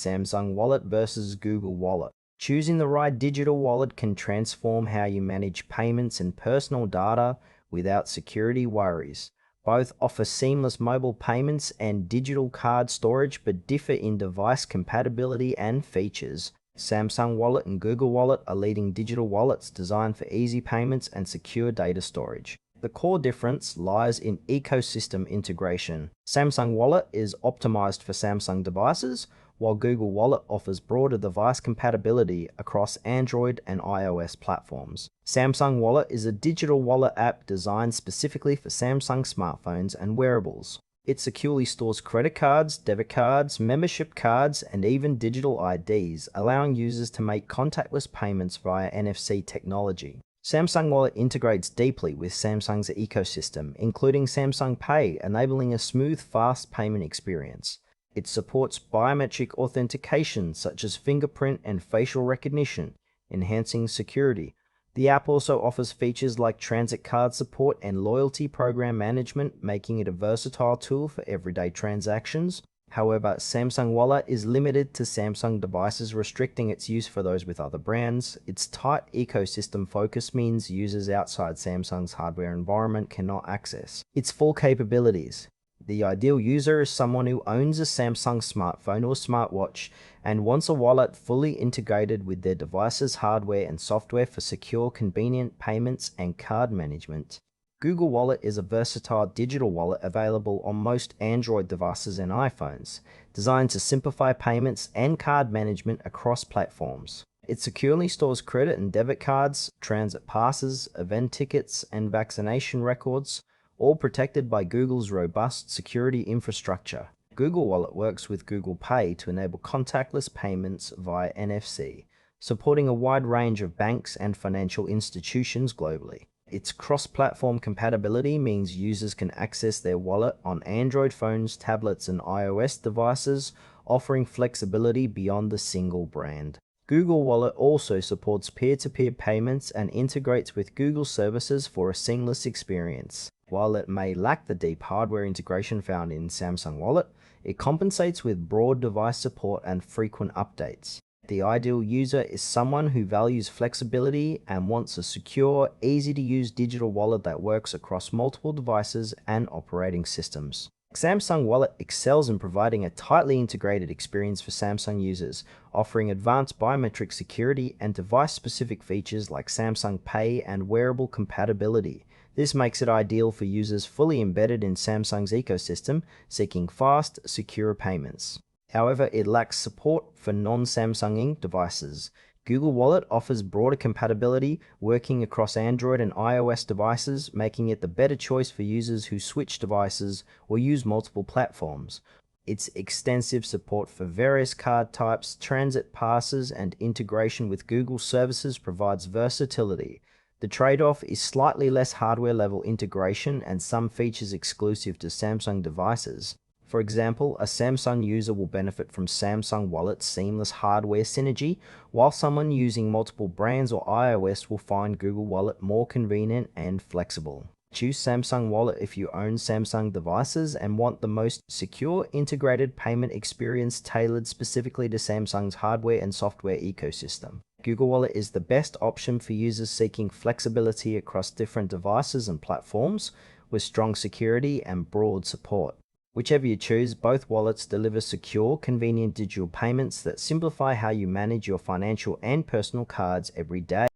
Samsung Wallet versus Google Wallet. Choosing the right digital wallet can transform how you manage payments and personal data without security worries. Both offer seamless mobile payments and digital card storage but differ in device compatibility and features. Samsung Wallet and Google Wallet are leading digital wallets designed for easy payments and secure data storage. The core difference lies in ecosystem integration. Samsung Wallet is optimized for Samsung devices, while Google Wallet offers broader device compatibility across Android and iOS platforms. Samsung Wallet is a digital wallet app designed specifically for Samsung smartphones and wearables. It securely stores credit cards, debit cards, membership cards, and even digital IDs, allowing users to make contactless payments via NFC technology. Samsung Wallet integrates deeply with Samsung's ecosystem, including Samsung Pay, enabling a smooth, fast payment experience. It supports biometric authentication such as fingerprint and facial recognition, enhancing security. The app also offers features like transit card support and loyalty program management, making it a versatile tool for everyday transactions. However, Samsung Wallet is limited to Samsung devices, restricting its use for those with other brands. Its tight ecosystem focus means users outside Samsung's hardware environment cannot access its full capabilities. The ideal user is someone who owns a Samsung smartphone or smartwatch and wants a wallet fully integrated with their device's hardware and software for secure, convenient payments and card management. Google Wallet is a versatile digital wallet available on most Android devices and iPhones, designed to simplify payments and card management across platforms. It securely stores credit and debit cards, transit passes, event tickets, and vaccination records, all protected by Google's robust security infrastructure. Google Wallet works with Google Pay to enable contactless payments via NFC, supporting a wide range of banks and financial institutions globally. Its cross-platform compatibility means users can access their wallet on Android phones, tablets, and iOS devices, offering flexibility beyond the single brand. Google Wallet also supports peer-to-peer payments and integrates with Google services for a seamless experience. While it may lack the deep hardware integration found in Samsung Wallet, it compensates with broad device support and frequent updates. The ideal user is someone who values flexibility and wants a secure, easy-to-use digital wallet that works across multiple devices and operating systems. Samsung Wallet excels in providing a tightly integrated experience for Samsung users, offering advanced biometric security and device-specific features like Samsung Pay and wearable compatibility. This makes it ideal for users fully embedded in Samsung's ecosystem, seeking fast, secure payments. However, it lacks support for non-Samsung Inc. devices. Google Wallet offers broader compatibility, working across Android and iOS devices, making it the better choice for users who switch devices or use multiple platforms. Its extensive support for various card types, transit passes, and integration with Google services provides versatility. The trade-off is slightly less hardware-level integration and some features exclusive to Samsung devices. For example, a Samsung user will benefit from Samsung Wallet's seamless hardware synergy, while someone using multiple brands or iOS will find Google Wallet more convenient and flexible. Choose Samsung Wallet if you own Samsung devices and want the most secure, integrated payment experience tailored specifically to Samsung's hardware and software ecosystem. Google Wallet is the best option for users seeking flexibility across different devices and platforms, with strong security and broad support. Whichever you choose, both wallets deliver secure, convenient digital payments that simplify how you manage your financial and personal cards every day.